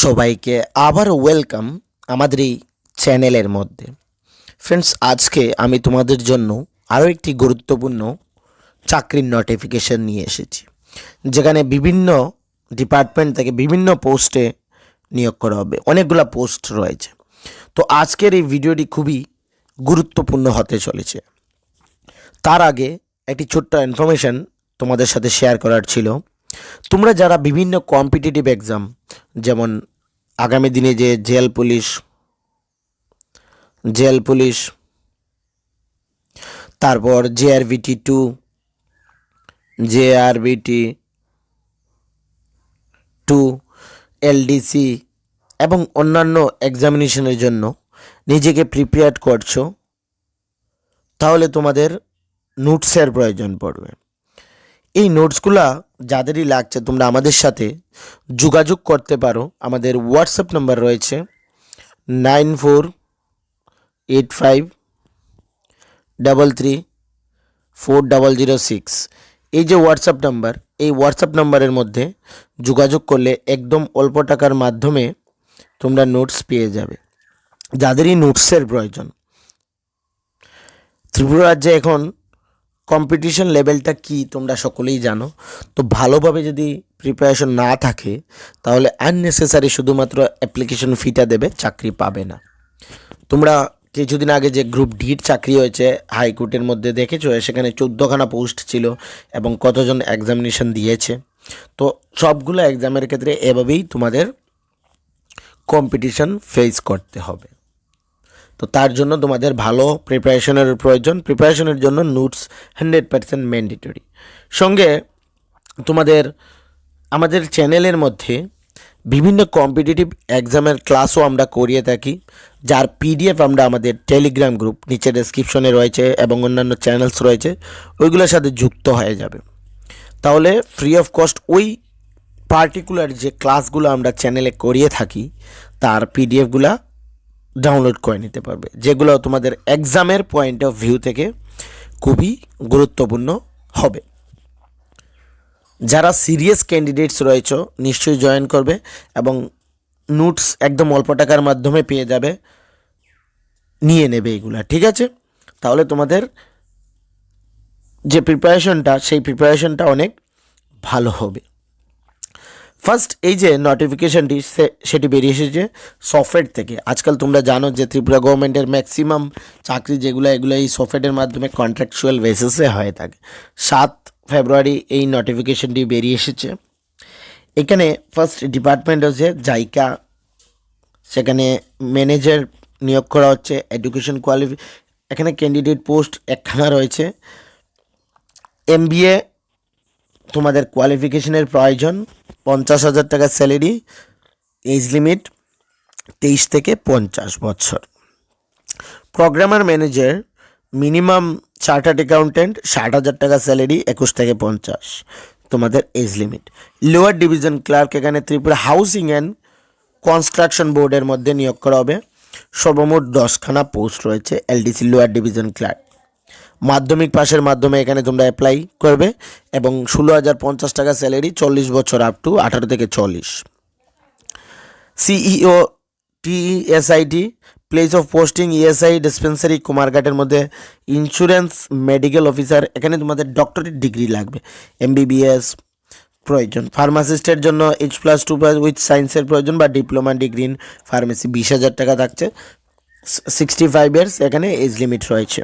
সবাইকে আবার ওয়েলকাম আমাদের এই চ্যানেলের মধ্যে। ফ্রেন্ডস, আজকে আমি তোমাদের জন্য আরও একটি গুরুত্বপূর্ণ চাকরির নোটিফিকেশন নিয়ে এসেছি, যেখানে বিভিন্ন ডিপার্টমেন্ট থেকে বিভিন্ন পোস্টে নিয়োগ করা হবে। অনেকগুলো পোস্ট রয়েছে। তো আজকের এই ভিডিওটি খুবই গুরুত্বপূর্ণ হতে চলেছে। তার আগে একটি ছোট্ট ইনফরমেশন তোমাদের সাথে শেয়ার করার ছিল। তোমরা যারা বিভিন্ন কম্পিটিটিভ এক্সাম, যেমন আগামী দিনে যে জেল পুলিশ, তারপর JRBT2, JRBT2, LDC এবং অন্যান্য এক্সামিনেশনের জন্য নিজেকে প্রিপেয়ার করছো, তাহলে তোমাদের নোটসের প্রয়োজন পড়বে। এই নোটসগুলা যাদেরই লাগছে তোমরা আমাদের সাথে যোগাযোগ করতে পারো। আমাদের হোয়াটসঅ্যাপ নাম্বার রয়েছে 9485334006। এই যে হোয়াটসঅ্যাপ নাম্বার, এই হোয়াটসঅ্যাপ নাম্বারের মধ্যে যোগাযোগ করলে একদম অল্প টাকার মাধ্যমে তোমরা নোটস পেয়ে যাবে। যাদেরই নোটসের প্রয়োজন। ত্রিপুরা রাজ্যে এখন কম্পিটিশন লেভেলটা কি তোমরা সকলেই জানো। তো ভালোভাবে যদি প্রিপারেশন না থাকে তাহলে আননেসেসারি শুধুমাত্র অ্যাপ্লিকেশন ফিটা দেবে, চাকরি পাবে না। তোমরা কিছুদিন আগে যে গ্রুপ ডির চাকরি হয়েছে হাইকোর্টের মধ্যে দেখেছো, সেখানে 14খানা পোস্ট ছিল এবং কতজন এক্সামিনেশন দিয়েছে। তো সবগুলো এক্সামের ক্ষেত্রে এভাবেই তোমাদের কম্পিটিশন ফেস করতে হবে। তো তার জন্য তোমাদের ভালো প্রিপারেশনের প্রয়োজন। প্রিপারেশনের জন্য নোটস 100% ম্যান্ডেটরি। সঙ্গে তোমাদের আমাদের চ্যানেলের মধ্যে বিভিন্ন কম্পিটিটিভ এক্সামের ক্লাসও আমরা করিয়ে থাকি, যার PDF আমরা আমাদের টেলিগ্রাম গ্রুপ নিচে ডেসক্রিপশনে রয়েছে এবং অন্যান্য চ্যানেলস রয়েছে, ওইগুলোর সাথে যুক্ত হয়ে যাবে। তাহলে ফ্রি অফ কস্ট ওই পার্টিকুলার যে ক্লাসগুলো আমরা চ্যানেলে করিয়ে থাকি তার PDFগুলো ডাউনলোড করে নিতে পারবে, যেগুলো তোমাদের এক্সামের পয়েন্ট অফ ভিউ থেকে খুবই গুরুত্বপূর্ণ হবে। যারা সিরিয়াস ক্যান্ডিডেটস রয়েছে নিশ্চয়ই জয়েন করবে এবং নোটস একদম অল্প টাকার মাধ্যমে পেয়ে যাবে, নিয়ে নেবে এগুলা, ঠিক আছে? তাহলে তোমাদের যে প্রিপারেশনটা, সেই প্রিপারেশনটা অনেক ভালো হবে। ফার্স্ট এই যে নোটিফিকেশনটি সেটি বেরিয়ে এসেছে সফটওয়্যার থেকে। আজকাল তোমরা জানো যে ত্রিপুরা গভর্নমেন্টের ম্যাক্সিমাম চাকরি যেগুলো, এগুলো এই সফটওয়্যারের মাধ্যমে কন্ট্রাকচুয়াল বেসিসে হয়ে থাকে। 7 ফেব্রুয়ারি এই নোটিফিকেশনটি বেরিয়ে এসেছে। এখানে ফার্স্ট ডিপার্টমেন্ট হচ্ছে জাইকা, সেখানে ম্যানেজার নিয়োগ করা হচ্ছে। এডুকেশন এখানে ক্যান্ডিডেট পোস্ট একখানা রয়েছে। MBA তোমাদের কোয়ালিফিকেশনের প্রয়োজন, 50,000 টাকা স্যালারি, এজ লিমিট 23 থেকে 50 বছর। Programmer manager minimum chartered accountant, 60,000 টাকা স্যালারি, 21 থেকে 50 তোমাদের age limit. Lower division clerk এখানে ত্রিপুরা হাউসিং অ্যান্ড কনস্ট্রাকশন বোর্ডের মধ্যে নিয়োগ করা হবে। সর্বমোট 10খানা পোস্ট রয়েছে LDC লোয়ার ডিভিশন ক্লার্ক। মাধ্যমিক পাশের মাধ্যমে এখানে তোমরা অ্যাপ্লাই করবে এবং 16,050 টাকা স্যালারি, 40 বছর আপ টু 18 থেকে 40। CEO TESIT place of posting ESI dispensary কুমারঘাটের মধ্যে। ইন্স্যুরেন্স মেডিকেল অফিসার, এখানে তোমাদের ডক্টরেট ডিগ্রি লাগবে, MBBS প্রয়োজন। ফার্মাসিস্টের জন্য H+2+ উইথ সায়েন্সের প্রয়োজন বা ডিপ্লোমা ডিগ্রি ইন ফার্মেসি, 20,000 টাকা থাকছে, 65 ইয়ার্স এখানে এজ লিমিট রয়েছে।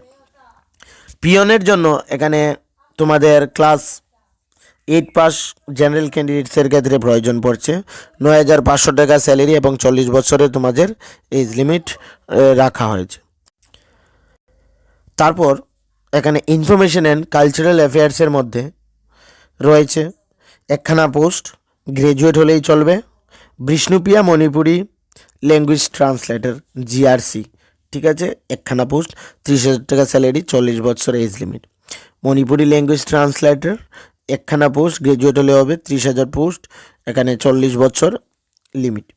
পিয়নের জন্য এখানে তোমাদের ক্লাস 8 পাস জেনারেল ক্যান্ডিডেটসের ক্ষেত্রে প্রয়োজন পড়ছে, 9,500 টাকা স্যালারি এবং 40 বছরে তোমাদের এজ লিমিট রাখা হয়েছে। তারপর এখানে ইনফরমেশন অ্যান্ড কালচারাল অ্যাফেয়ার্সের মধ্যে রয়েছে একখানা পোস্ট, গ্র্যাজুয়েট হলেই চলবে। Bishnupriya Manipuri language translator GRC, ঠিক আছে, একখানা পোস্ট, 30,000 টাকা স্যালারি, 40 বছর age limit. Manipuri language translator একখানা পোস্ট, গ্র্যাজুয়েট হলে হবে, 30,000 পোস্ট, এখানে 40 বছর লিমিট।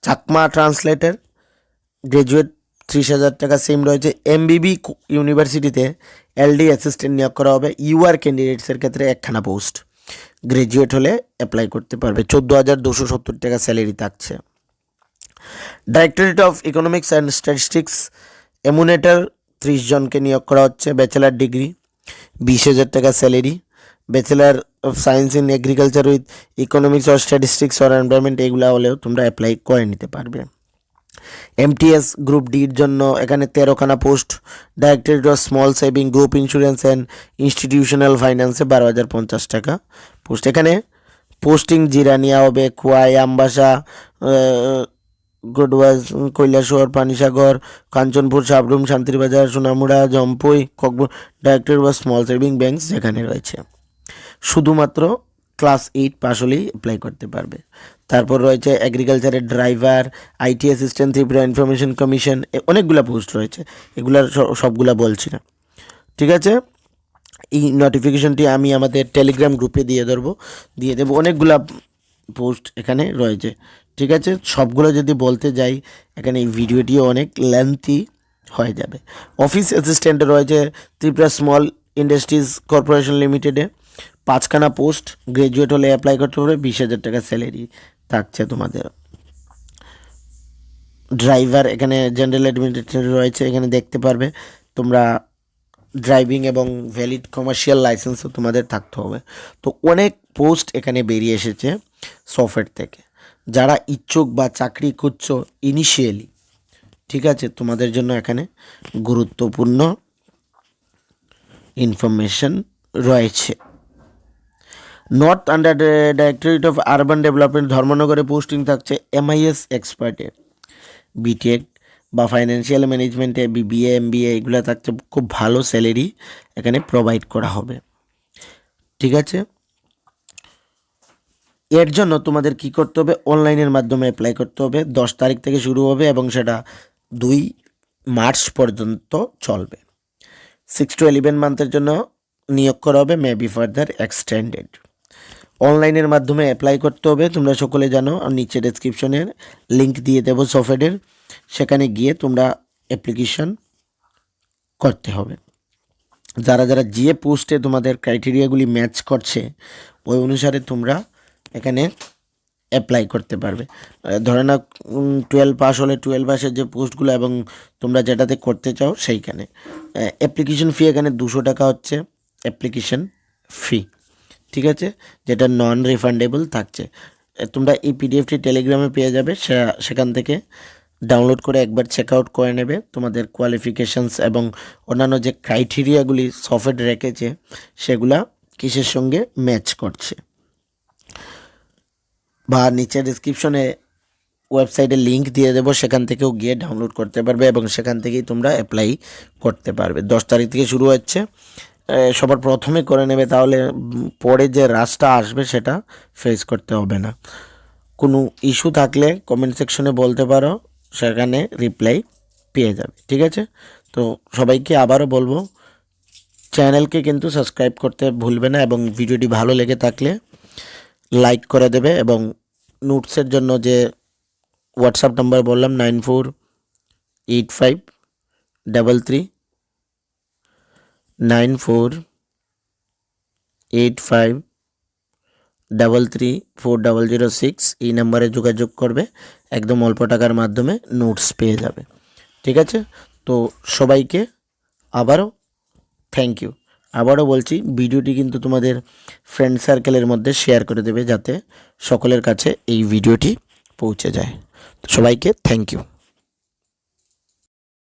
চাকমা ট্রান্সলেটর গ্র্যাজুয়েট, 30,000 টাকা সেম রয়েছে। MBB ইউনিভার্সিটিতে LD অ্যাসিস্ট্যান্ট নিয়োগ করা হবে। UR ক্যান্ডিডেটসের ক্ষেত্রে একখানা পোস্ট, গ্র্যাজুয়েট হলে অ্যাপ্লাই করতে পারবে, 14,270 টাকা স্যালারি থাকছে। Directorate of economics and statistics enumerator 30 জনকে নিয়োগ করা হচ্ছে, ব্যাচেলার ডিগ্রি, 20,000 টাকা salary, bachelor of science in agriculture with economics or statistics or environment, এগুলো হলেও তোমরা অ্যাপ্লাই করে নিতে পারবে। এমটিএস গ্রুপ ডির জন্য এখানে 13খানা post, directorate of small saving group insurance and institutional ফাইন্যান্সে 12,050 টাকা পোস্ট। এখানে পোস্টিং জিরানিয়া হবে, খোয়াই, আমবাসা, গুডওয়াজ, কৈলাসহর, পানিসাগর, কাঞ্চনপুর, সাবরুম, শান্তিরবাজার, সোনামুড়া, জম্পুই, ককবুর। Directorate of small saving banks যেখানে রয়েছে, শুধুমাত্র ক্লাস 8 পাস হলেই অ্যাপ্লাই করতে পারবে। তারপর রয়েছে এগ্রিকালচারের driver, IT assistant, Tripura information commission, অনেকগুলো পোস্ট রয়েছে, এগুলার সবগুলা বলছি না, ঠিক আছে। এই নোটিফিকেশনটি আমি আমাদের টেলিগ্রাম গ্রুপে দিয়ে দেবো। অনেকগুলা পোস্ট এখানে রয়েছে, ঠিক আছে। সবগুলো যদি বলতে যাই এখানে এই ভিডিওটিও অনেক লেন্থি হয়ে যাবে। অফিস অ্যাসিস্ট্যান্টে রয়েছে ত্রিপুরা স্মল ইন্ডাস্ট্রিজ কর্পোরেশন লিমিটেডে 5খানা পোস্ট, গ্রাজুয়েট হলে অ্যাপ্লাই করতে হবে, 20,000 টাকা স্যালারি থাকছে তোমাদের। ড্রাইভার এখানে জেনারেল অ্যাডমিনিস্ট্রেটর রয়েছে, এখানে দেখতে পারবে তোমরা। ড্রাইভিং এবং ভ্যালিড কমার্শিয়াল লাইসেন্সও তোমাদের থাকতে হবে। তো অনেক পোস্ট এখানে বেরিয়ে এসেছে সফটওয়্যার থেকে। যারা ইচ্ছুক বা চাকরি খুঁজছো ইনিশিয়ালি, ঠিক আছে, তোমাদের জন্য এখানে গুরুত্বপূর্ণ ইনফরমেশন রয়েছে। North under directorate of urban development ধর্মনগরে পোস্টিং থাকছে এমআইএস এক্সপার্টে, বিটেক বা ফাইন্যান্সিয়াল ম্যানেজমেন্টে বিবিএ, এমবিএ, এগুলো থাকছে। খুব ভালো স্যালারি এখানে প্রোভাইড করা হবে, ঠিক আছে। এর জন্য তোমাদের কি করতে হবে, অনলাইনের মাধ্যমে অ্যাপ্লাই করতে হবে। 10 তারিখ থেকে শুরু হবে এবং সেটা 2 মার্চ পর্যন্ত চলবে। 6 to 11 মান্থের জন্য নিয়োগ করা হবে, মে বি ফার্দার এক্সটেন্ডেড। অনলাইনের মাধ্যমে অ্যাপ্লাই করতে হবে, তোমরা সকলে জানো। আর নিচে ডেসক্রিপশনের লিঙ্ক দিয়ে দেবো সফটওয়্যারের, সেখানে গিয়ে তোমরা অ্যাপ্লিকেশন করতে হবে। যারা যারা যে পোস্টে তোমাদের ক্রাইটেরিয়াগুলি ম্যাচ করছে ওই অনুসারে তোমরা এখানে অ্যাপ্লাই করতে পারবে। ধরে না 12 পাস হলে 12 পাসের যে পোস্টগুলো এবং তোমরা যেটাতে করতে চাও সেইখানে অ্যাপ্লিকেশন ফি এখানে 200 টাকা হচ্ছে অ্যাপ্লিকেশন ফি, ঠিক আছে, যেটা নন রিফান্ডেবল থাকছে। তোমরা এই পিডিএফটি টেলিগ্রামে পেয়ে যাবে, সেখান থেকে ডাউনলোড করে একবার চেক আউট করে নেবে। তোমাদের কোয়ালিফিকেশানস এবং অন্যান্য যে ক্রাইটেরিয়াগুলি সফটওয়্যার রেখেছে সেগুলা কিসের সঙ্গে ম্যাচ করছে। বা নিচে ডিসক্রিপশনে ওয়েবসাইটের লিঙ্ক দিয়ে দেবো, সেখান থেকেও গিয়ে ডাউনলোড করতে পারবে এবং সেখান থেকেই তোমরা অ্যাপ্লাই করতে পারবে। 10 তারিখ থেকে শুরু হচ্ছে, সবার প্রথমে করে নেবে, তাহলে পরে যে রাশটা আসবে সেটা ফেস করতে হবে না। কোনো ইস্যু থাকলে কমেন্ট সেকশনে বলতে পারো, সেখানে রিপ্লাই পেয়ে যাবে, ঠিক আছে। তো সবাইকে আবারও বলবো, চ্যানেলকে কিন্তু সাবস্ক্রাইব করতে ভুলবে না এবং ভিডিওটি ভালো লেগে থাকলে লাইক করে দেবে। এবং নোটসের জন্য যে হোয়াটসঅ্যাপ নাম্বার বললাম 9485333406, এই নাম্বারে যোগাযোগ করবে, একদম অল্প টাকার মাধ্যমে নোটস পেয়ে যাবে, ঠিক আছে। তো সবাইকে আবারও থ্যাংক ইউ। আবারও বলছি, ভিডিওটি কিন্তু তোমাদের ফ্রেন্ড সার্কেলের মধ্যে শেয়ার করে দেবে, যাতে সকলের কাছে এই ভিডিওটি পৌঁছে যায়। তো সবাইকে থ্যাংক ইউ।